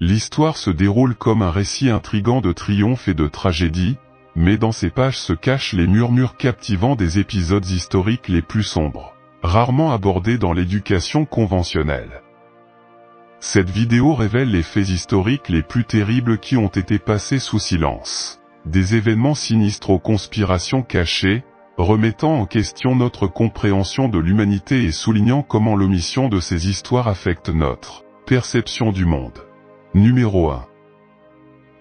L'histoire se déroule comme un récit intrigant de triomphe et de tragédie, mais dans ces pages se cachent les murmures captivants des épisodes historiques les plus sombres, rarement abordés dans l'éducation conventionnelle. Cette vidéo révèle les faits historiques les plus terribles qui ont été passés sous silence. Des événements sinistres aux conspirations cachées, remettant en question notre compréhension de l'humanité et soulignant comment l'omission de ces histoires affecte notre perception du monde. Numéro 1.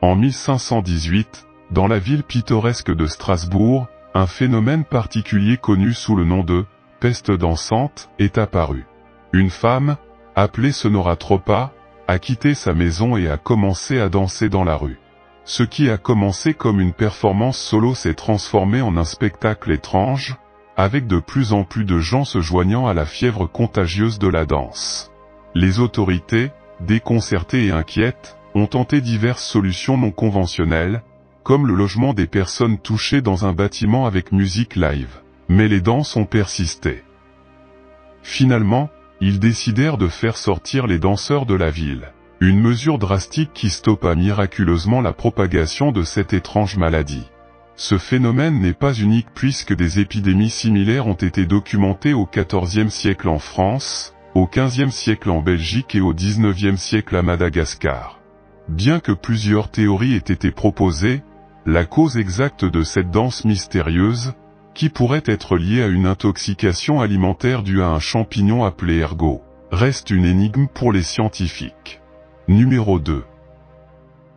En 1518, dans la ville pittoresque de Strasbourg, un phénomène particulier connu sous le nom de « peste dansante » est apparu. Une femme, appelée Sonora Tropa, a quitté sa maison et a commencé à danser dans la rue. Ce qui a commencé comme une performance solo s'est transformé en un spectacle étrange, avec de plus en plus de gens se joignant à la fièvre contagieuse de la danse. Les autorités, déconcertées et inquiètes, ont tenté diverses solutions non conventionnelles, comme le logement des personnes touchées dans un bâtiment avec musique live. Mais les danses ont persisté. Finalement, ils décidèrent de faire sortir les danseurs de la ville. Une mesure drastique qui stoppa miraculeusement la propagation de cette étrange maladie. Ce phénomène n'est pas unique puisque des épidémies similaires ont été documentées au XIVe siècle en France, au XVe siècle en Belgique et au XIXe siècle à Madagascar. Bien que plusieurs théories aient été proposées, la cause exacte de cette danse mystérieuse, qui pourrait être liée à une intoxication alimentaire due à un champignon appelé ergot, reste une énigme pour les scientifiques. Numéro 2.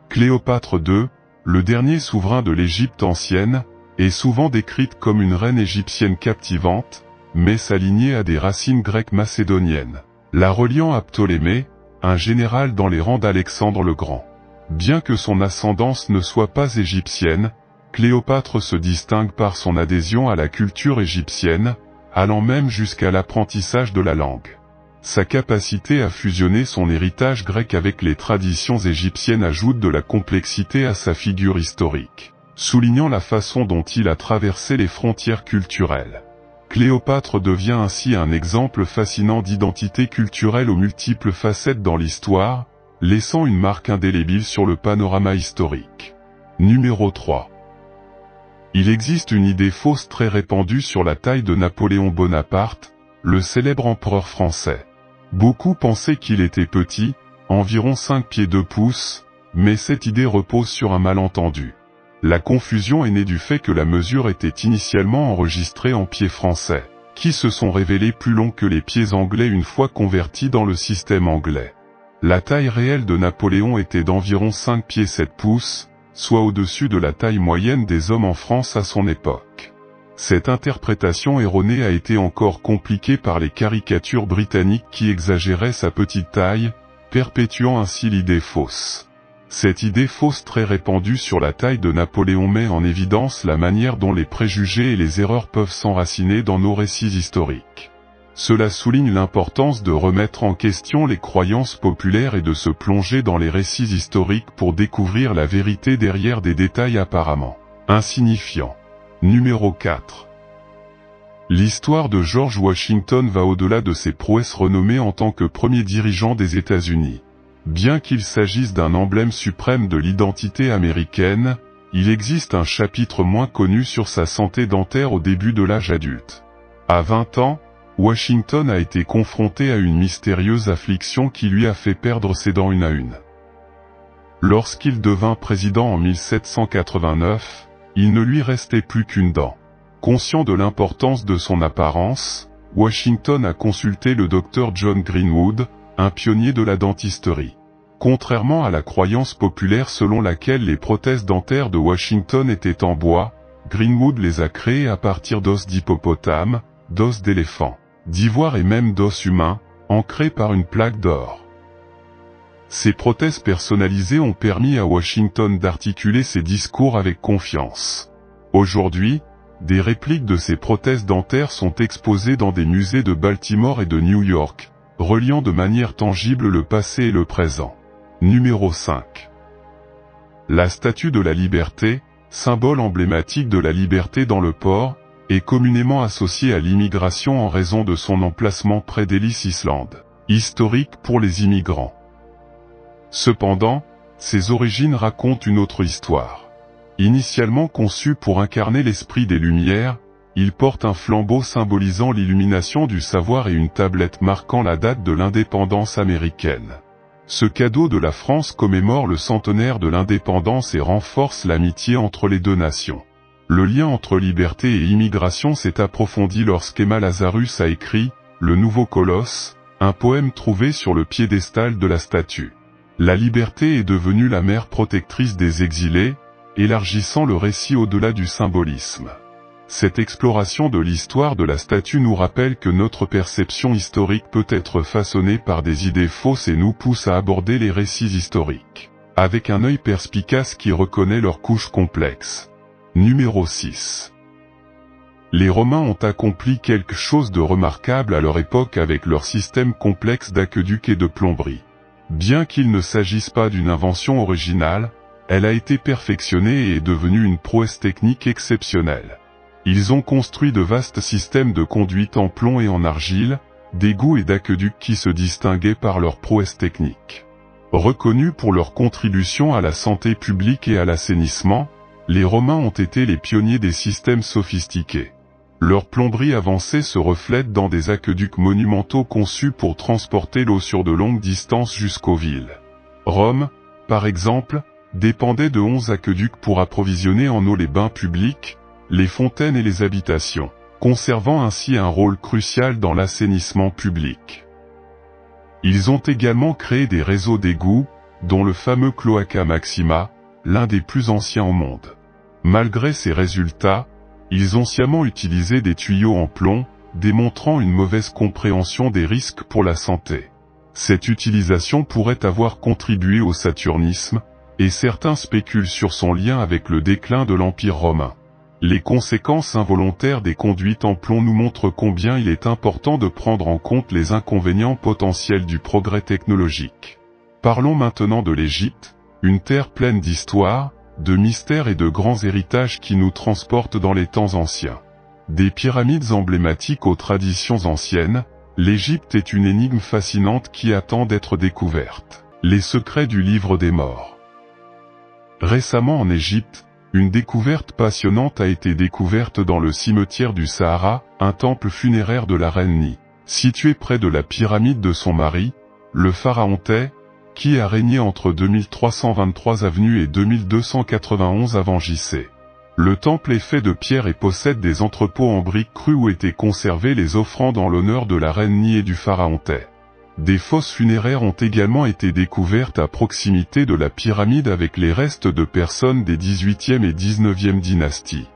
Cléopâtre II, le dernier souverain de l'Égypte ancienne, est souvent décrite comme une reine égyptienne captivante, mais sa lignée a des racines grecques macédoniennes, la reliant à Ptolémée, un général dans les rangs d'Alexandre le Grand. Bien que son ascendance ne soit pas égyptienne, Cléopâtre se distingue par son adhésion à la culture égyptienne, allant même jusqu'à l'apprentissage de la langue. Sa capacité à fusionner son héritage grec avec les traditions égyptiennes ajoute de la complexité à sa figure historique, soulignant la façon dont il a traversé les frontières culturelles. Cléopâtre devient ainsi un exemple fascinant d'identité culturelle aux multiples facettes dans l'histoire, laissant une marque indélébile sur le panorama historique. Numéro 3. Il existe une idée fausse très répandue sur la taille de Napoléon Bonaparte, le célèbre empereur français. Beaucoup pensaient qu'il était petit, environ 5 pieds 2 pouces, mais cette idée repose sur un malentendu. La confusion est née du fait que la mesure était initialement enregistrée en pieds français, qui se sont révélés plus longs que les pieds anglais une fois convertis dans le système anglais. La taille réelle de Napoléon était d'environ 5 pieds 7 pouces, soit au-dessus de la taille moyenne des hommes en France à son époque. Cette interprétation erronée a été encore compliquée par les caricatures britanniques qui exagéraient sa petite taille, perpétuant ainsi l'idée fausse. Cette idée fausse très répandue sur la taille de Napoléon met en évidence la manière dont les préjugés et les erreurs peuvent s'enraciner dans nos récits historiques. Cela souligne l'importance de remettre en question les croyances populaires et de se plonger dans les récits historiques pour découvrir la vérité derrière des détails apparemment insignifiants. Numéro 4. L'histoire de George Washington va au-delà de ses prouesses renommées en tant que premier dirigeant des États-Unis. Bien qu'il s'agisse d'un emblème suprême de l'identité américaine, il existe un chapitre moins connu sur sa santé dentaire au début de l'âge adulte. À 20 ans, Washington a été confronté à une mystérieuse affliction qui lui a fait perdre ses dents une à une. Lorsqu'il devint président en 1789, il ne lui restait plus qu'une dent. Conscient de l'importance de son apparence, Washington a consulté le docteur John Greenwood, un pionnier de la dentisterie. Contrairement à la croyance populaire selon laquelle les prothèses dentaires de Washington étaient en bois, Greenwood les a créées à partir d'os d'hippopotame, d'os d'éléphant, d'ivoire et même d'os humain, ancrés par une plaque d'or. Ces prothèses personnalisées ont permis à Washington d'articuler ses discours avec confiance. Aujourd'hui, des répliques de ces prothèses dentaires sont exposées dans des musées de Baltimore et de New York, reliant de manière tangible le passé et le présent. Numéro 5. La Statue de la Liberté, symbole emblématique de la liberté dans le port, est communément associée à l'immigration en raison de son emplacement près d'Ellis Island, historique pour les immigrants. Cependant, ses origines racontent une autre histoire. Initialement conçu pour incarner l'esprit des Lumières, il porte un flambeau symbolisant l'illumination du savoir et une tablette marquant la date de l'indépendance américaine. Ce cadeau de la France commémore le centenaire de l'indépendance et renforce l'amitié entre les deux nations. Le lien entre liberté et immigration s'est approfondi lorsqu'Emma Lazarus a écrit « Le nouveau colosse », un poème trouvé sur le piédestal de la statue. La liberté est devenue la mère protectrice des exilés, élargissant le récit au-delà du symbolisme. Cette exploration de l'histoire de la statue nous rappelle que notre perception historique peut être façonnée par des idées fausses et nous pousse à aborder les récits historiques avec un œil perspicace qui reconnaît leurs couches complexes. Numéro 6. Les Romains ont accompli quelque chose de remarquable à leur époque avec leur système complexe d'aqueducs et de plomberie. Bien qu'il ne s'agisse pas d'une invention originale, elle a été perfectionnée et est devenue une prouesse technique exceptionnelle. Ils ont construit de vastes systèmes de conduite en plomb et en argile, d'égouts et d'aqueducs qui se distinguaient par leur prouesse technique. Reconnus pour leur contribution à la santé publique et à l'assainissement, les Romains ont été les pionniers des systèmes sophistiqués. Leur plomberie avancée se reflète dans des aqueducs monumentaux conçus pour transporter l'eau sur de longues distances jusqu'aux villes. Rome, par exemple, dépendait de 11 aqueducs pour approvisionner en eau les bains publics, les fontaines et les habitations, conservant ainsi un rôle crucial dans l'assainissement public. Ils ont également créé des réseaux d'égouts, dont le fameux Cloaca Maxima, l'un des plus anciens au monde. Malgré ces résultats, ils ont sciemment utilisé des tuyaux en plomb, démontrant une mauvaise compréhension des risques pour la santé. Cette utilisation pourrait avoir contribué au saturnisme, et certains spéculent sur son lien avec le déclin de l'Empire romain. Les conséquences involontaires des conduites en plomb nous montrent combien il est important de prendre en compte les inconvénients potentiels du progrès technologique. Parlons maintenant de l'Égypte, une terre pleine d'histoire, de mystères et de grands héritages qui nous transportent dans les temps anciens. Des pyramides emblématiques aux traditions anciennes, l'Égypte est une énigme fascinante qui attend d'être découverte. Les secrets du livre des morts. Récemment en Égypte, une découverte passionnante a été découverte dans le cimetière du Sahara, un temple funéraire de la reine Ni, situé près de la pyramide de son mari, le pharaon Thé, qui a régné entre 2323 avenue et 2291 avant JC. Le temple est fait de pierre et possède des entrepôts en briques crues où étaient conservées les offrandes en l'honneur de la reine Ni et du pharaon Thé. Des fosses funéraires ont également été découvertes à proximité de la pyramide avec les restes de personnes des 18e et 19e dynasties.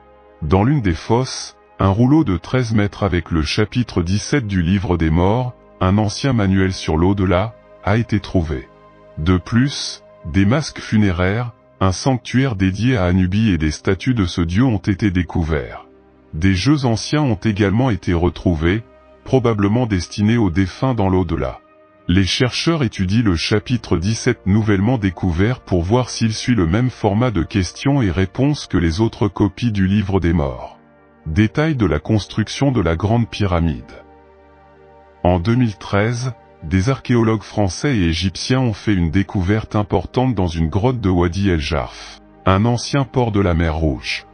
Dans l'une des fosses, un rouleau de 13 mètres avec le chapitre 17 du livre des morts, un ancien manuel sur l'au-delà, a été trouvé. De plus, des masques funéraires, un sanctuaire dédié à Anubis et des statues de ce dieu ont été découverts. Des jeux anciens ont également été retrouvés, probablement destinés aux défunts dans l'au-delà. Les chercheurs étudient le chapitre 17 nouvellement découvert pour voir s'il suit le même format de questions et réponses que les autres copies du livre des morts. Détail de la construction de la Grande Pyramide. En 2013, des archéologues français et égyptiens ont fait une découverte importante dans une grotte de Wadi El Jarf, un ancien port de la mer Rouge.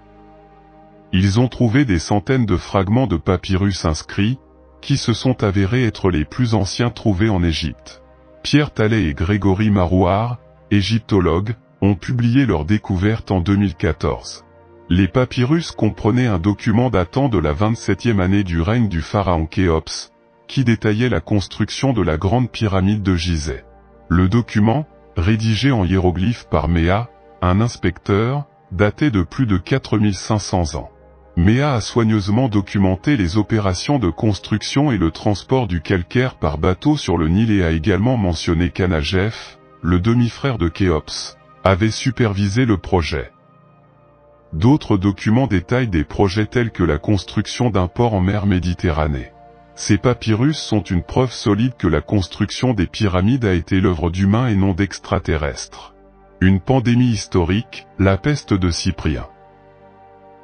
Ils ont trouvé des centaines de fragments de papyrus inscrits, qui se sont avérés être les plus anciens trouvés en Égypte. Pierre Tallet et Grégory Marouard, égyptologues, ont publié leur découverte en 2014. Les papyrus comprenaient un document datant de la 27e année du règne du pharaon Khéops, qui détaillait la construction de la grande pyramide de Gizeh. Le document, rédigé en hiéroglyphes par Méa, un inspecteur, datait de plus de 4500 ans. Méa a soigneusement documenté les opérations de construction et le transport du calcaire par bateau sur le Nil et a également mentionné qu'Anagef, le demi-frère de Khéops, avait supervisé le projet. D'autres documents détaillent des projets tels que la construction d'un port en mer Méditerranée. Ces papyrus sont une preuve solide que la construction des pyramides a été l'œuvre d'humains et non d'extraterrestres. Une pandémie historique, la peste de Cyprien.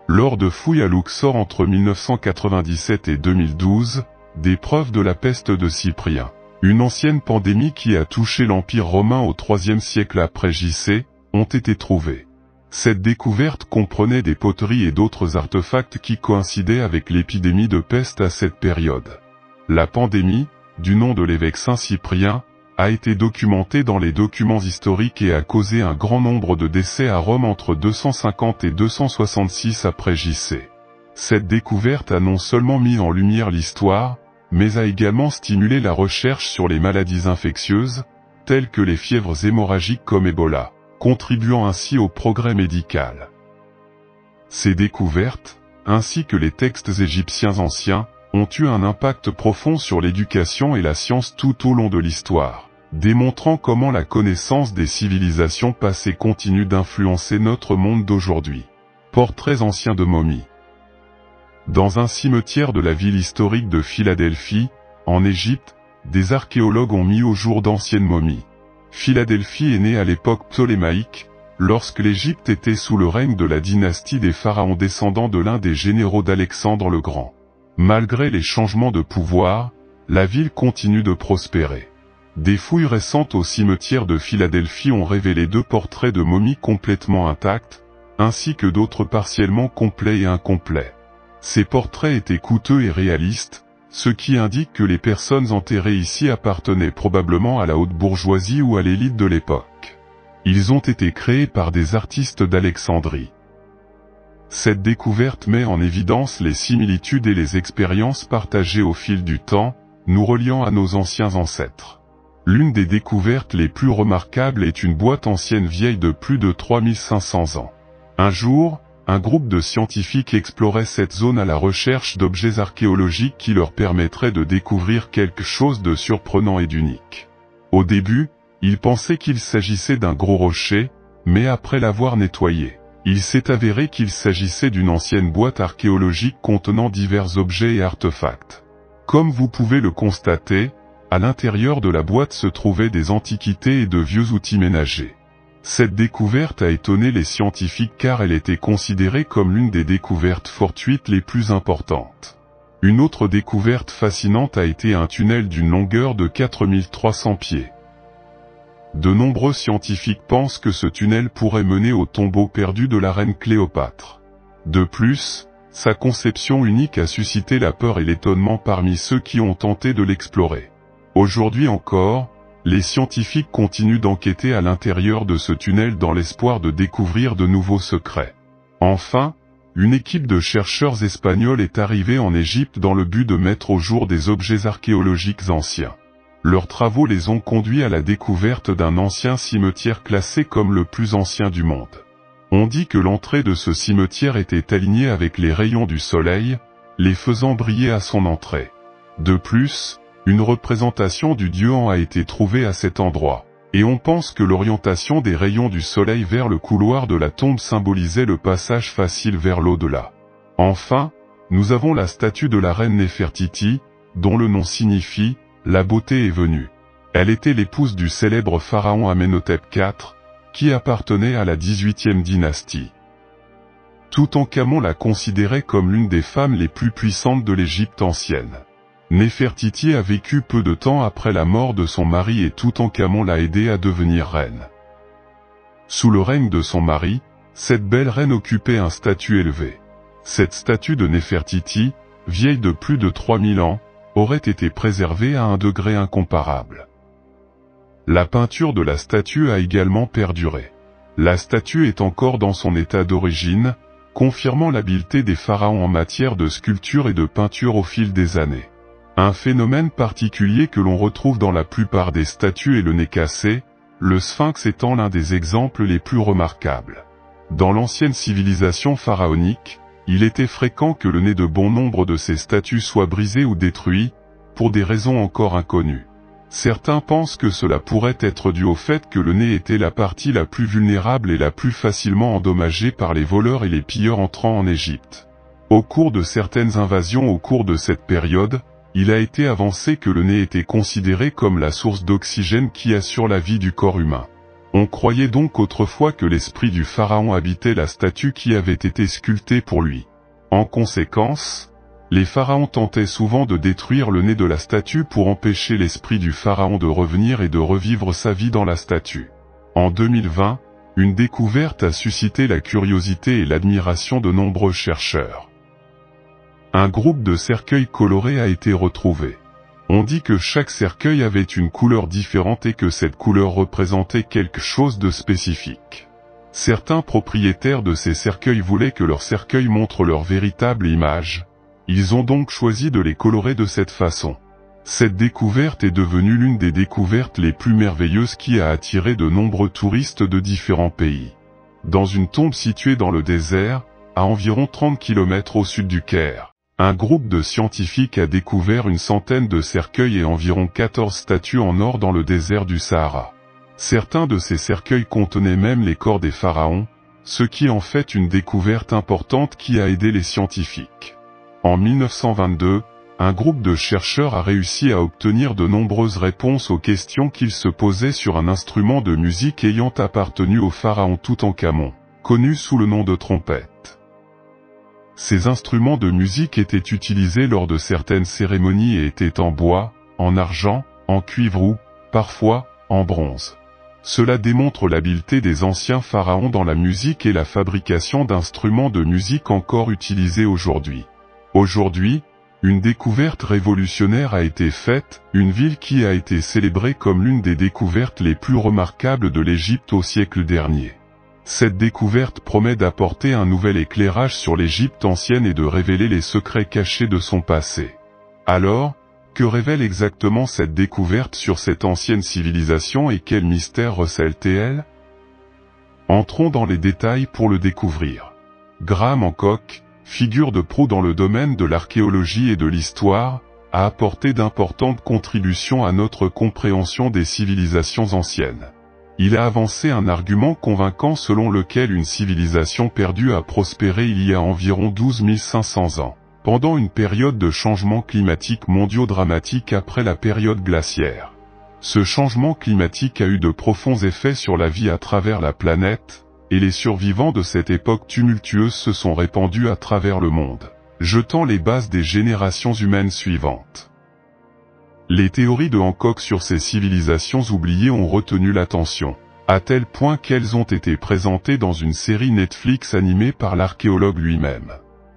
Lors de fouilles à Luxor entre 1997 et 2012, des preuves de la peste de Cyprien, une ancienne pandémie qui a touché l'Empire romain au IIIe siècle après JC, ont été trouvées. Cette découverte comprenait des poteries et d'autres artefacts qui coïncidaient avec l'épidémie de peste à cette période. La pandémie, du nom de l'évêque Saint Cyprien, a été documentée dans les documents historiques et a causé un grand nombre de décès à Rome entre 250 et 266 après JC. Cette découverte a non seulement mis en lumière l'histoire, mais a également stimulé la recherche sur les maladies infectieuses, telles que les fièvres hémorragiques comme Ebola, contribuant ainsi au progrès médical. Ces découvertes, ainsi que les textes égyptiens anciens, ont eu un impact profond sur l'éducation et la science tout au long de l'histoire, démontrant comment la connaissance des civilisations passées continue d'influencer notre monde d'aujourd'hui. Portraits anciens de momies. Dans un cimetière de la ville historique de Philadelphie, en Égypte, des archéologues ont mis au jour d'anciennes momies. Philadelphie est née à l'époque ptolémaïque, lorsque l'Égypte était sous le règne de la dynastie des pharaons descendants de l'un des généraux d'Alexandre le Grand. Malgré les changements de pouvoir, la ville continue de prospérer. Des fouilles récentes au cimetière de Philadelphie ont révélé 2 portraits de momies complètement intacts, ainsi que d'autres partiellement complets et incomplets. Ces portraits étaient coûteux et réalistes, ce qui indique que les personnes enterrées ici appartenaient probablement à la haute bourgeoisie ou à l'élite de l'époque. Ils ont été créés par des artistes d'Alexandrie. Cette découverte met en évidence les similitudes et les expériences partagées au fil du temps, nous reliant à nos anciens ancêtres. L'une des découvertes les plus remarquables est une boîte ancienne vieille de plus de 3500 ans. Un jour, un groupe de scientifiques explorait cette zone à la recherche d'objets archéologiques qui leur permettraient de découvrir quelque chose de surprenant et d'unique. Au début, ils pensaient qu'il s'agissait d'un gros rocher, mais après l'avoir nettoyé, il s'est avéré qu'il s'agissait d'une ancienne boîte archéologique contenant divers objets et artefacts. Comme vous pouvez le constater, à l'intérieur de la boîte se trouvaient des antiquités et de vieux outils ménagers. Cette découverte a étonné les scientifiques car elle était considérée comme l'une des découvertes fortuites les plus importantes. Une autre découverte fascinante a été un tunnel d'une longueur de 4300 pieds. De nombreux scientifiques pensent que ce tunnel pourrait mener au tombeau perdu de la reine Cléopâtre. De plus, sa conception unique a suscité la peur et l'étonnement parmi ceux qui ont tenté de l'explorer. Aujourd'hui encore, les scientifiques continuent d'enquêter à l'intérieur de ce tunnel dans l'espoir de découvrir de nouveaux secrets. Enfin, une équipe de chercheurs espagnols est arrivée en Égypte dans le but de mettre au jour des objets archéologiques anciens. Leurs travaux les ont conduits à la découverte d'un ancien cimetière classé comme le plus ancien du monde. On dit que l'entrée de ce cimetière était alignée avec les rayons du soleil, les faisant briller à son entrée. De plus, une représentation du dieu An a été trouvée à cet endroit, et on pense que l'orientation des rayons du soleil vers le couloir de la tombe symbolisait le passage facile vers l'au-delà. Enfin, nous avons la statue de la reine Néfertiti, dont le nom signifie « la beauté est venue ». Elle était l'épouse du célèbre pharaon Amenhotep IV, qui appartenait à la 18e dynastie. Toutankhamon la considérait comme l'une des femmes les plus puissantes de l'Égypte ancienne. Néfertiti a vécu peu de temps après la mort de son mari et Toutankhamon l'a aidée à devenir reine. Sous le règne de son mari, cette belle reine occupait un statut élevé. Cette statue de Néfertiti, vieille de plus de 3000 ans, aurait été préservée à un degré incomparable. La peinture de la statue a également perduré. La statue est encore dans son état d'origine, confirmant l'habileté des pharaons en matière de sculpture et de peinture au fil des années. Un phénomène particulier que l'on retrouve dans la plupart des statues est le nez cassé, le sphinx étant l'un des exemples les plus remarquables. Dans l'ancienne civilisation pharaonique, il était fréquent que le nez de bon nombre de ces statues soit brisé ou détruit, pour des raisons encore inconnues. Certains pensent que cela pourrait être dû au fait que le nez était la partie la plus vulnérable et la plus facilement endommagée par les voleurs et les pilleurs entrant en Égypte. Au cours de certaines invasions au cours de cette période, il a été avancé que le nez était considéré comme la source d'oxygène qui assure la vie du corps humain. On croyait donc autrefois que l'esprit du pharaon habitait la statue qui avait été sculptée pour lui. En conséquence, Les pharaons tentaient souvent de détruire le nez de la statue pour empêcher l'esprit du pharaon de revenir et de revivre sa vie dans la statue. En 2020, une découverte a suscité la curiosité et l'admiration de nombreux chercheurs. Un groupe de cercueils colorés a été retrouvé. On dit que chaque cercueil avait une couleur différente et que cette couleur représentait quelque chose de spécifique. Certains propriétaires de ces cercueils voulaient que leurs cercueils montrent leur véritable image. Ils ont donc choisi de les colorer de cette façon. Cette découverte est devenue l'une des découvertes les plus merveilleuses qui a attiré de nombreux touristes de différents pays. Dans une tombe située dans le désert, à environ 30 km au sud du Caire, un groupe de scientifiques a découvert une centaine de cercueils et environ 14 statues en or dans le désert du Sahara. Certains de ces cercueils contenaient même les corps des pharaons, ce qui en fait une découverte importante qui a aidé les scientifiques. En 1922, un groupe de chercheurs a réussi à obtenir de nombreuses réponses aux questions qu'ils se posaient sur un instrument de musique ayant appartenu au pharaon Toutankhamon, connu sous le nom de trompette. Ces instruments de musique étaient utilisés lors de certaines cérémonies et étaient en bois, en argent, en cuivre ou, parfois, en bronze. Cela démontre l'habileté des anciens pharaons dans la musique et la fabrication d'instruments de musique encore utilisés aujourd'hui. Aujourd'hui, une découverte révolutionnaire a été faite, une ville qui a été célébrée comme l'une des découvertes les plus remarquables de l'Égypte au siècle dernier. Cette découverte promet d'apporter un nouvel éclairage sur l'Égypte ancienne et de révéler les secrets cachés de son passé. Alors, que révèle exactement cette découverte sur cette ancienne civilisation et quel mystère recèle-t-elle? Entrons dans les détails pour le découvrir. Graham Hancock, figure de proue dans le domaine de l'archéologie et de l'histoire, a apporté d'importantes contributions à notre compréhension des civilisations anciennes. Il a avancé un argument convaincant selon lequel une civilisation perdue a prospéré il y a environ 12 500 ans, pendant une période de changements climatiques mondiaux dramatiques après la période glaciaire. Ce changement climatique a eu de profonds effets sur la vie à travers la planète, et les survivants de cette époque tumultueuse se sont répandus à travers le monde, jetant les bases des générations humaines suivantes. Les théories de Hancock sur ces civilisations oubliées ont retenu l'attention, à tel point qu'elles ont été présentées dans une série Netflix animée par l'archéologue lui-même.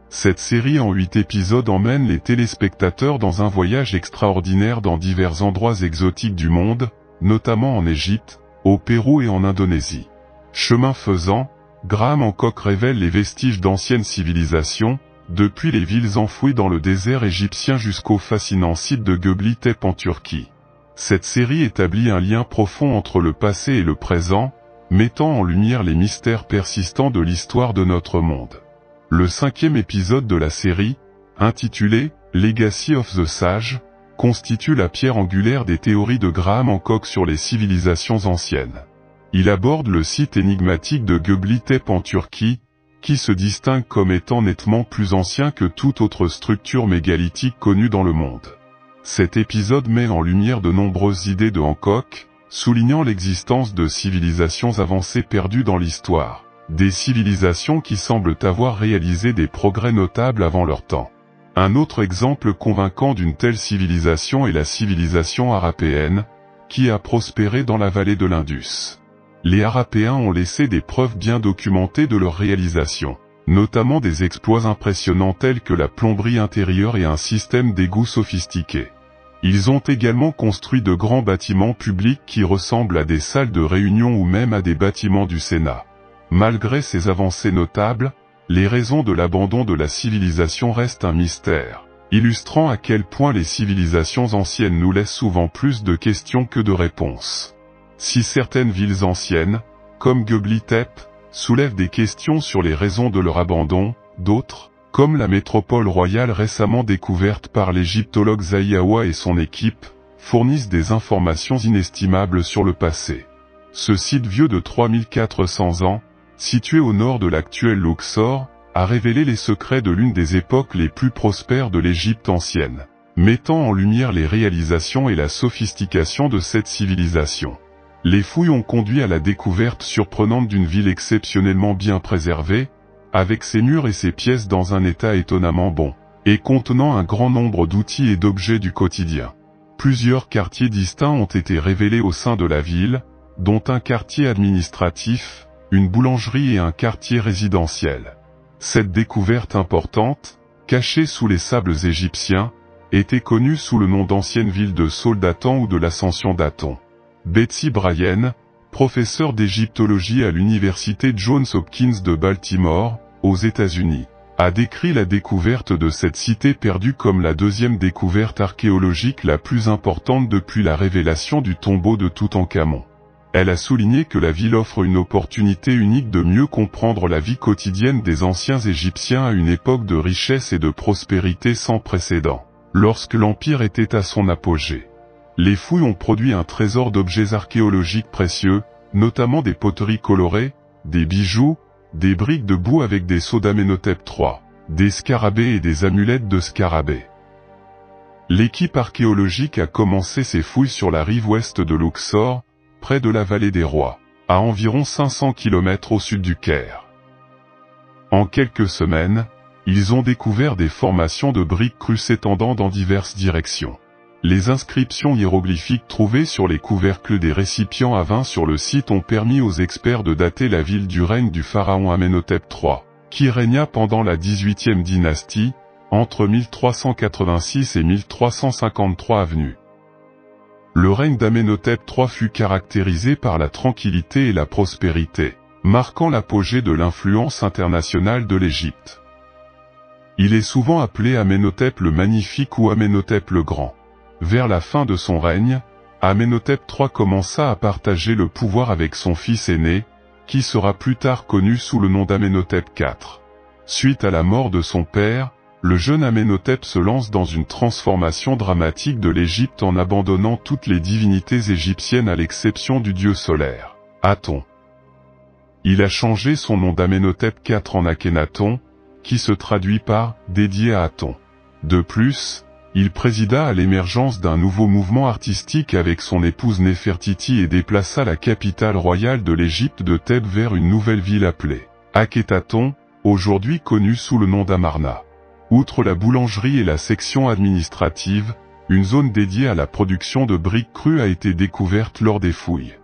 Cette série en 8 épisodes emmène les téléspectateurs dans un voyage extraordinaire dans divers endroits exotiques du monde, notamment en Égypte, au Pérou et en Indonésie. Chemin faisant, Graham Hancock révèle les vestiges d'anciennes civilisations, depuis les villes enfouies dans le désert égyptien jusqu'au fascinant site de Göbekli Tepe en Turquie. Cette série établit un lien profond entre le passé et le présent, mettant en lumière les mystères persistants de l'histoire de notre monde. Le 5e épisode de la série, intitulé « Legacy of the Sage », constitue la pierre angulaire des théories de Graham Hancock sur les civilisations anciennes. Il aborde le site énigmatique de Göbekli Tepe en Turquie, qui se distingue comme étant nettement plus ancien que toute autre structure mégalithique connue dans le monde. Cet épisode met en lumière de nombreuses idées de Hancock, soulignant l'existence de civilisations avancées perdues dans l'histoire, des civilisations qui semblent avoir réalisé des progrès notables avant leur temps. Un autre exemple convaincant d'une telle civilisation est la civilisation harapéenne, qui a prospéré dans la vallée de l'Indus. Les Harapéens ont laissé des preuves bien documentées de leur réalisation, notamment des exploits impressionnants tels que la plomberie intérieure et un système d'égout sophistiqué. Ils ont également construit de grands bâtiments publics qui ressemblent à des salles de réunion ou même à des bâtiments du Sénat. Malgré ces avancées notables, les raisons de l'abandon de la civilisation restent un mystère, illustrant à quel point les civilisations anciennes nous laissent souvent plus de questions que de réponses. Si certaines villes anciennes, comme Göbekli Tepe, soulèvent des questions sur les raisons de leur abandon, d'autres, comme la métropole royale récemment découverte par l'égyptologue Zahiawa et son équipe, fournissent des informations inestimables sur le passé. Ce site vieux de 3400 ans, situé au nord de l'actuel Luxor, a révélé les secrets de l'une des époques les plus prospères de l'Égypte ancienne, mettant en lumière les réalisations et la sophistication de cette civilisation. Les fouilles ont conduit à la découverte surprenante d'une ville exceptionnellement bien préservée, avec ses murs et ses pièces dans un état étonnamment bon. et contenant un grand nombre d'outils et d'objets du quotidien. Plusieurs quartiers distincts ont été révélés au sein de la ville, dont un quartier administratif, une boulangerie et un quartier résidentiel. Cette découverte importante, cachée sous les sables égyptiens, était connue sous le nom d'ancienne ville de Saul d'Aton ou de l'Ascension d'Aton. Betsy Bryan, professeure d'égyptologie à l'université Johns Hopkins de Baltimore, aux États-Unis, a décrit la découverte de cette cité perdue comme la deuxième découverte archéologique la plus importante depuis la révélation du tombeau de Toutankhamon. Elle a souligné que la ville offre une opportunité unique de mieux comprendre la vie quotidienne des anciens Égyptiens à une époque de richesse et de prospérité sans précédent, lorsque l'Empire était à son apogée. Les fouilles ont produit un trésor d'objets archéologiques précieux, notamment des poteries colorées, des bijoux, des briques de boue avec des sceaux d'Amenhotep III, des scarabées et des amulettes de scarabées. L'équipe archéologique a commencé ses fouilles sur la rive ouest de Luxor, près de la vallée des Rois, à environ 500 km au sud du Caire. En quelques semaines, ils ont découvert des formations de briques crues s'étendant dans diverses directions. Les inscriptions hiéroglyphiques trouvées sur les couvercles des récipients à vin sur le site ont permis aux experts de dater la ville du règne du pharaon Amenhotep III, qui régna pendant la 18e dynastie, entre 1386 et 1353 avenue. Le règne d'Amenhotep III fut caractérisé par la tranquillité et la prospérité, marquant l'apogée de l'influence internationale de l'Égypte. Il est souvent appelé Amenhotep le Magnifique ou Amenhotep le Grand. Vers la fin de son règne, Amenhotep III commença à partager le pouvoir avec son fils aîné, qui sera plus tard connu sous le nom d'Amenhotep IV. Suite à la mort de son père, le jeune Amenhotep se lance dans une transformation dramatique de l'Égypte en abandonnant toutes les divinités égyptiennes à l'exception du dieu solaire, Aton. Il a changé son nom d'Amenhotep IV en Akhenaton, qui se traduit par « dédié à Aton ». De plus, il présida à l'émergence d'un nouveau mouvement artistique avec son épouse Néfertiti et déplaça la capitale royale de l'Égypte de Thèbes vers une nouvelle ville appelée Akhénaton, aujourd'hui connue sous le nom d'Amarna. Outre la boulangerie et la section administrative, une zone dédiée à la production de briques crues a été découverte lors des fouilles.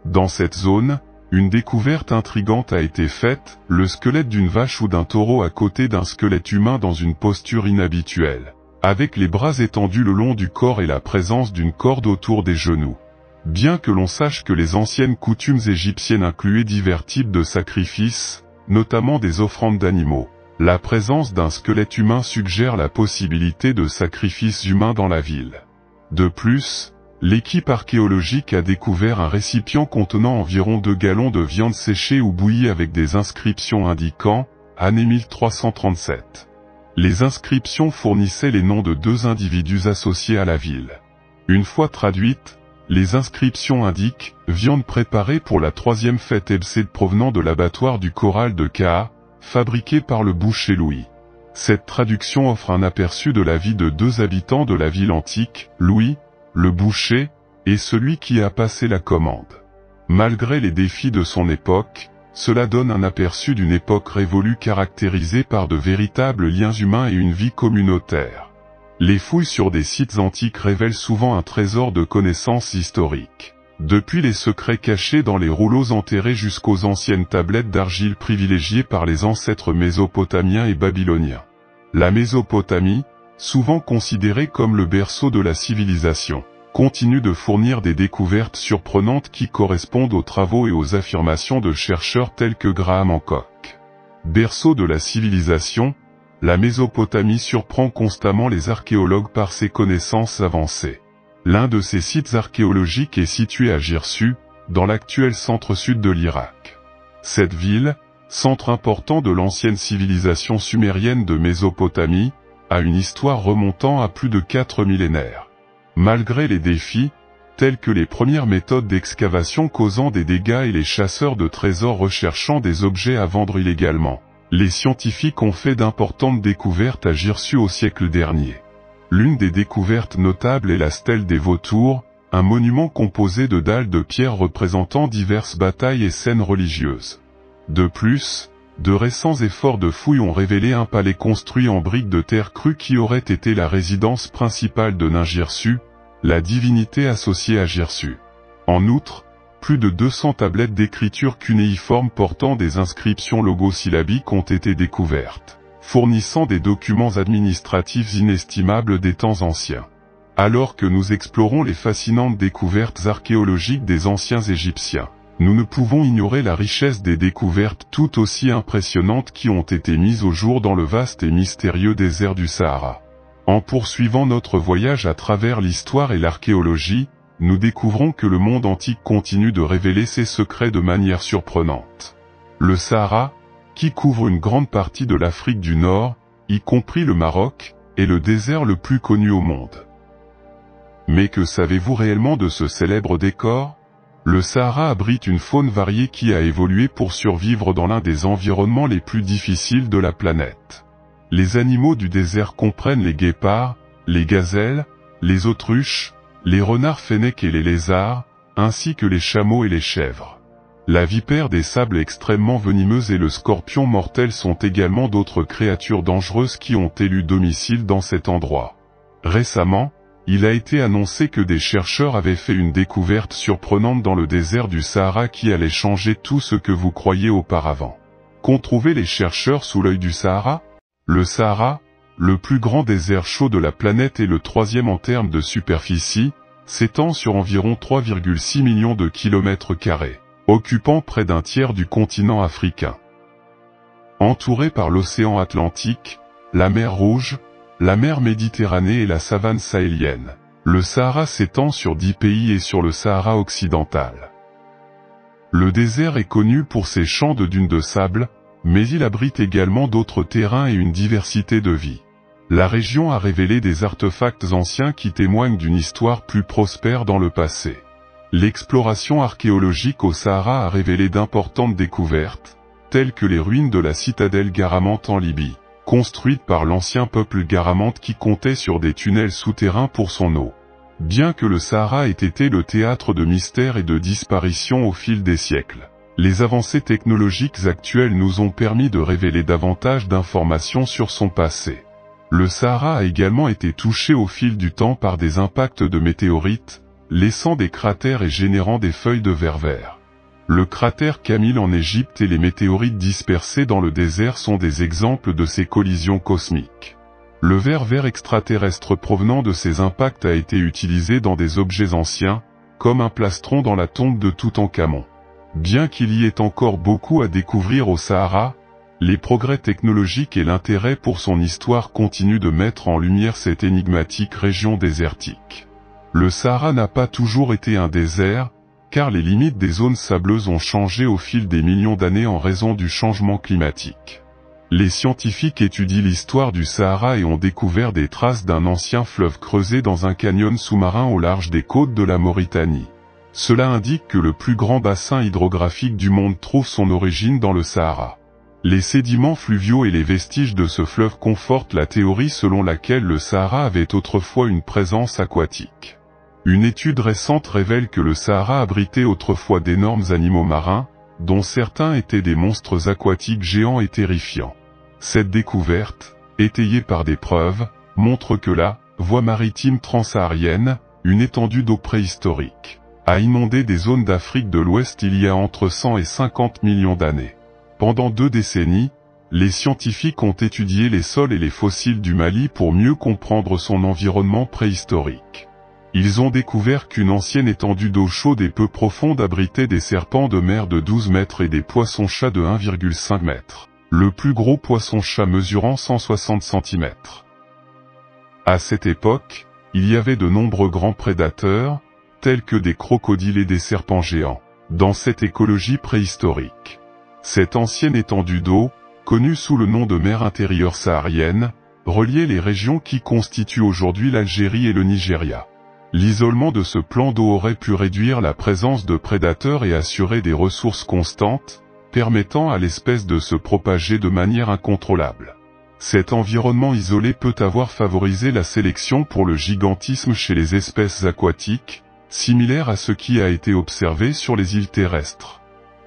Dans cette zone, une découverte intrigante a été faite, le squelette d'une vache ou d'un taureau à côté d'un squelette humain dans une posture inhabituelle, avec les bras étendus le long du corps et la présence d'une corde autour des genoux. Bien que l'on sache que les anciennes coutumes égyptiennes incluaient divers types de sacrifices, notamment des offrandes d'animaux, la présence d'un squelette humain suggère la possibilité de sacrifices humains dans la ville. De plus, l'équipe archéologique a découvert un récipient contenant environ 2 gallons de viande séchée ou bouillie avec des inscriptions indiquant « année 1337 ». Les inscriptions fournissaient les noms de 2 individus associés à la ville. Une fois traduites, les inscriptions indiquent « viande préparée pour la 3e fête Ebsed provenant de l'abattoir du corral de Kaa », fabriquée par le boucher Louis. Cette traduction offre un aperçu de la vie de 2 habitants de la ville antique, Louis, le boucher, et celui qui a passé la commande. Malgré les défis de son époque, cela donne un aperçu d'une époque révolue caractérisée par de véritables liens humains et une vie communautaire. Les fouilles sur des sites antiques révèlent souvent un trésor de connaissances historiques. Depuis les secrets cachés dans les rouleaux enterrés jusqu'aux anciennes tablettes d'argile privilégiées par les ancêtres mésopotamiens et babyloniens. La Mésopotamie, souvent considérée comme le berceau de la civilisation, continue de fournir des découvertes surprenantes qui correspondent aux travaux et aux affirmations de chercheurs tels que Graham Hancock. Berceau de la civilisation, la Mésopotamie surprend constamment les archéologues par ses connaissances avancées. L'un de ces sites archéologiques est situé à Girsu, dans l'actuel centre-sud de l'Irak. Cette ville, centre important de l'ancienne civilisation sumérienne de Mésopotamie, a une histoire remontant à plus de 4 millénaires. Malgré les défis, tels que les premières méthodes d'excavation causant des dégâts et les chasseurs de trésors recherchant des objets à vendre illégalement, les scientifiques ont fait d'importantes découvertes à Girsu au siècle dernier. L'une des découvertes notables est la stèle des vautours, un monument composé de dalles de pierre représentant diverses batailles et scènes religieuses. De plus, De récents efforts de fouilles ont révélé un palais construit en briques de terre crue qui aurait été la résidence principale de Ningirsu, la divinité associée à Girsu. En outre, plus de 200 tablettes d'écriture cunéiforme portant des inscriptions logosyllabiques ont été découvertes, fournissant des documents administratifs inestimables des temps anciens. Alors que nous explorons les fascinantes découvertes archéologiques des anciens Égyptiens, nous ne pouvons ignorer la richesse des découvertes tout aussi impressionnantes qui ont été mises au jour dans le vaste et mystérieux désert du Sahara. En poursuivant notre voyage à travers l'histoire et l'archéologie, nous découvrons que le monde antique continue de révéler ses secrets de manière surprenante. Le Sahara, qui couvre une grande partie de l'Afrique du Nord, y compris le Maroc, est le désert le plus connu au monde. Mais que savez-vous réellement de ce célèbre décor ? Le Sahara abrite une faune variée qui a évolué pour survivre dans l'un des environnements les plus difficiles de la planète. Les animaux du désert comprennent les guépards, les gazelles, les autruches, les renards fennecs et les lézards, ainsi que les chameaux et les chèvres. La vipère des sables extrêmement venimeuse et le scorpion mortel sont également d'autres créatures dangereuses qui ont élu domicile dans cet endroit. Récemment, il a été annoncé que des chercheurs avaient fait une découverte surprenante dans le désert du Sahara qui allait changer tout ce que vous croyiez auparavant. Qu'ont trouvé les chercheurs sous l'œil du Sahara ? Le Sahara, le plus grand désert chaud de la planète et le troisième en termes de superficie, s'étend sur environ 3,6 millions de kilomètres carrés, occupant près d'un tiers du continent africain. Entouré par l'océan Atlantique, la mer Rouge, la mer Méditerranée et la savane sahélienne, le Sahara s'étend sur 10 pays et sur le Sahara occidental. Le désert est connu pour ses champs de dunes de sable, mais il abrite également d'autres terrains et une diversité de vie. La région a révélé des artefacts anciens qui témoignent d'une histoire plus prospère dans le passé. L'exploration archéologique au Sahara a révélé d'importantes découvertes, telles que les ruines de la citadelle Garamante en Libye, construite par l'ancien peuple Garamante qui comptait sur des tunnels souterrains pour son eau. Bien que le Sahara ait été le théâtre de mystères et de disparitions au fil des siècles, les avancées technologiques actuelles nous ont permis de révéler davantage d'informations sur son passé. Le Sahara a également été touché au fil du temps par des impacts de météorites, laissant des cratères et générant des feuilles de verre vert. Le cratère Camille en Égypte et les météorites dispersées dans le désert sont des exemples de ces collisions cosmiques. Le verre vert extraterrestre provenant de ces impacts a été utilisé dans des objets anciens, comme un plastron dans la tombe de Toutankhamon. Bien qu'il y ait encore beaucoup à découvrir au Sahara, les progrès technologiques et l'intérêt pour son histoire continuent de mettre en lumière cette énigmatique région désertique. Le Sahara n'a pas toujours été un désert, car les limites des zones sableuses ont changé au fil des millions d'années en raison du changement climatique. Les scientifiques étudient l'histoire du Sahara et ont découvert des traces d'un ancien fleuve creusé dans un canyon sous-marin au large des côtes de la Mauritanie. Cela indique que le plus grand bassin hydrographique du monde trouve son origine dans le Sahara. Les sédiments fluviaux et les vestiges de ce fleuve confortent la théorie selon laquelle le Sahara avait autrefois une présence aquatique. Une étude récente révèle que le Sahara abritait autrefois d'énormes animaux marins, dont certains étaient des monstres aquatiques géants et terrifiants. Cette découverte, étayée par des preuves, montre que la voie maritime transsaharienne, une étendue d'eau préhistorique, a inondé des zones d'Afrique de l'Ouest il y a entre 100 et 50 millions d'années. Pendant 2 décennies, les scientifiques ont étudié les sols et les fossiles du Mali pour mieux comprendre son environnement préhistorique. Ils ont découvert qu'une ancienne étendue d'eau chaude et peu profonde abritait des serpents de mer de 12 mètres et des poissons-chats de 1,5 mètre, le plus gros poisson-chat mesurant 160 cm. À cette époque, il y avait de nombreux grands prédateurs, tels que des crocodiles et des serpents géants, dans cette écologie préhistorique. Cette ancienne étendue d'eau, connue sous le nom de mer intérieure saharienne, reliait les régions qui constituent aujourd'hui l'Algérie et le Nigeria. L'isolement de ce plan d'eau aurait pu réduire la présence de prédateurs et assurer des ressources constantes, permettant à l'espèce de se propager de manière incontrôlable. Cet environnement isolé peut avoir favorisé la sélection pour le gigantisme chez les espèces aquatiques, similaire à ce qui a été observé sur les îles terrestres.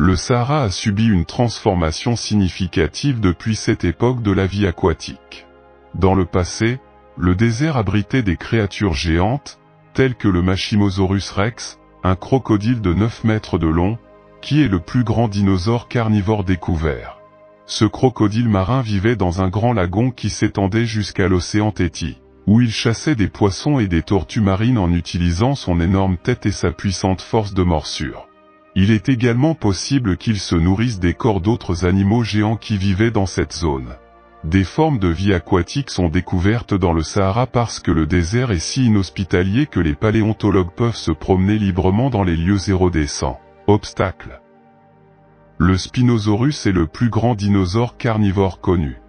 Le Sahara a subi une transformation significative depuis cette époque de la vie aquatique. Dans le passé, le désert abritait des créatures géantes, telles que le Machimosaurus rex, un crocodile de 9 mètres de long, qui est le plus grand dinosaure carnivore découvert. Ce crocodile marin vivait dans un grand lagon qui s'étendait jusqu'à l'océan Téti, où il chassait des poissons et des tortues marines en utilisant son énorme tête et sa puissante force de morsure. Il est également possible qu'il se nourrisse des corps d'autres animaux géants qui vivaient dans cette zone. Des formes de vie aquatique sont découvertes dans le Sahara parce que le désert est si inhospitalier que les paléontologues peuvent se promener librement dans les lieux zéro des sans obstacles. Le Spinosaurus est le plus grand dinosaure carnivore connu.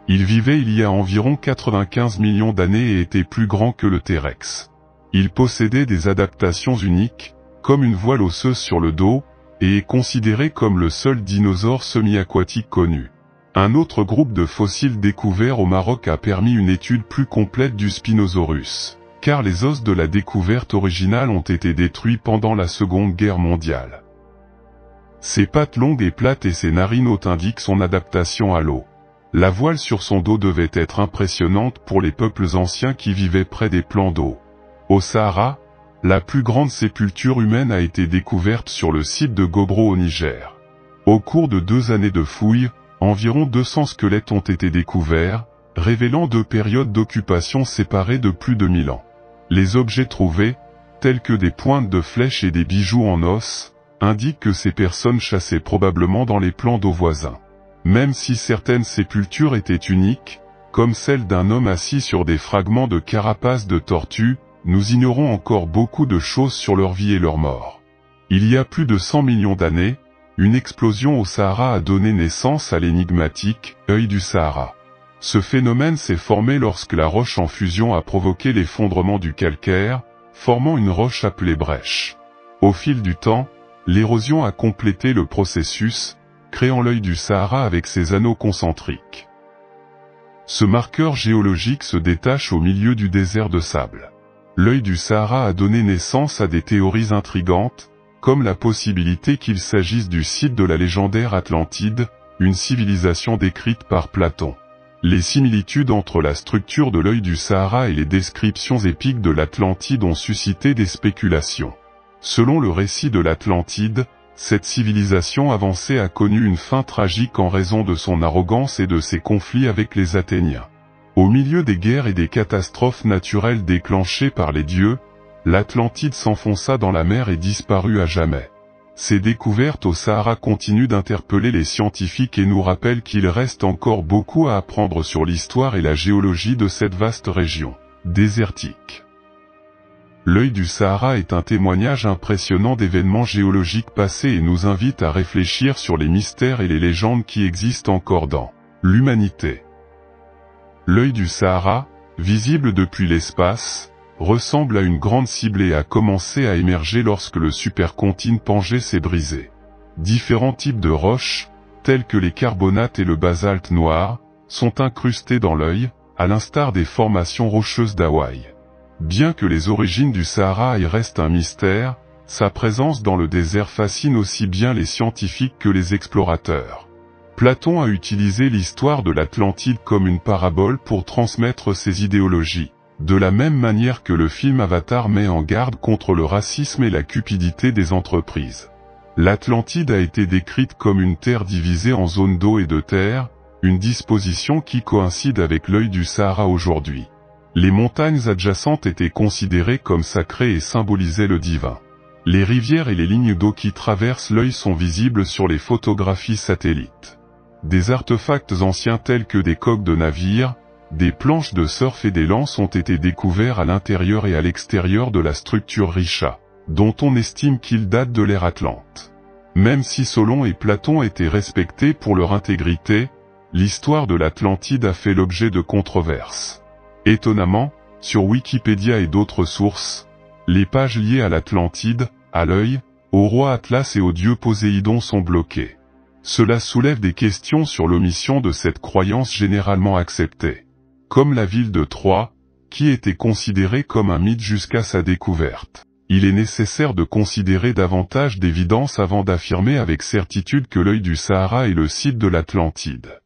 Il vivait il y a environ 95 millions d'années et était plus grand que le T-Rex. Il possédait des adaptations uniques, comme une voile osseuse sur le dos, et est considéré comme le seul dinosaure semi-aquatique connu. Un autre groupe de fossiles découverts au Maroc a permis une étude plus complète du Spinosaurus, car les os de la découverte originale ont été détruits pendant la Seconde Guerre mondiale. Ses pattes longues et plates et ses narines hautes indiquent son adaptation à l'eau. La voile sur son dos devait être impressionnante pour les peuples anciens qui vivaient près des plans d'eau. Au Sahara, la plus grande sépulture humaine a été découverte sur le site de Gobro au Niger. Au cours de 2 années de fouilles, environ 200 squelettes ont été découverts, révélant 2 périodes d'occupation séparées de plus de 1000 ans. Les objets trouvés, tels que des pointes de flèches et des bijoux en os, indiquent que ces personnes chassaient probablement dans les plans d'eau voisins. Même si certaines sépultures étaient uniques, comme celle d'un homme assis sur des fragments de carapace de tortue, nous ignorons encore beaucoup de choses sur leur vie et leur mort. Il y a plus de 100 millions d'années, une explosion au Sahara a donné naissance à l'énigmatique « œil du Sahara ». Ce phénomène s'est formé lorsque la roche en fusion a provoqué l'effondrement du calcaire, formant une roche appelée brèche. Au fil du temps, l'érosion a complété le processus, créant l'œil du Sahara avec ses anneaux concentriques. Ce marqueur géologique se détache au milieu du désert de sable. L'œil du Sahara a donné naissance à des théories intrigantes, comme la possibilité qu'il s'agisse du site de la légendaire Atlantide, une civilisation décrite par Platon. Les similitudes entre la structure de l'œil du Sahara et les descriptions épiques de l'Atlantide ont suscité des spéculations. Selon le récit de l'Atlantide, cette civilisation avancée a connu une fin tragique en raison de son arrogance et de ses conflits avec les Athéniens. Au milieu des guerres et des catastrophes naturelles déclenchées par les dieux, l'Atlantide s'enfonça dans la mer et disparut à jamais. Ces découvertes au Sahara continuent d'interpeller les scientifiques et nous rappellent qu'il reste encore beaucoup à apprendre sur l'histoire et la géologie de cette vaste région désertique. L'œil du Sahara est un témoignage impressionnant d'événements géologiques passés et nous invite à réfléchir sur les mystères et les légendes qui existent encore dans l'humanité. L'œil du Sahara, visible depuis l'espace, ressemble à une grande cible et a commencé à émerger lorsque le supercontinent Pangée s'est brisé. Différents types de roches, tels que les carbonates et le basalte noir, sont incrustés dans l'œil, à l'instar des formations rocheuses d'Hawaï. Bien que les origines du Sahara restent un mystère, sa présence dans le désert fascine aussi bien les scientifiques que les explorateurs. Platon a utilisé l'histoire de l'Atlantide comme une parabole pour transmettre ses idéologies, de la même manière que le film Avatar met en garde contre le racisme et la cupidité des entreprises. L'Atlantide a été décrite comme une terre divisée en zones d'eau et de terre, une disposition qui coïncide avec l'œil du Sahara aujourd'hui. Les montagnes adjacentes étaient considérées comme sacrées et symbolisaient le divin. Les rivières et les lignes d'eau qui traversent l'œil sont visibles sur les photographies satellites. Des artefacts anciens tels que des coques de navires, des planches de surf et des lances ont été découverts à l'intérieur et à l'extérieur de la structure Richa, dont on estime qu'ils datent de l'ère Atlante. Même si Solon et Platon étaient respectés pour leur intégrité, l'histoire de l'Atlantide a fait l'objet de controverses. Étonnamment, sur Wikipédia et d'autres sources, les pages liées à l'Atlantide, à l'œil, au roi Atlas et au dieu Poséidon sont bloquées. Cela soulève des questions sur l'omission de cette croyance généralement acceptée. Comme la ville de Troie, qui était considérée comme un mythe jusqu'à sa découverte. il est nécessaire de considérer davantage d'évidence avant d'affirmer avec certitude que l'œil du Sahara est le site de l'Atlantide.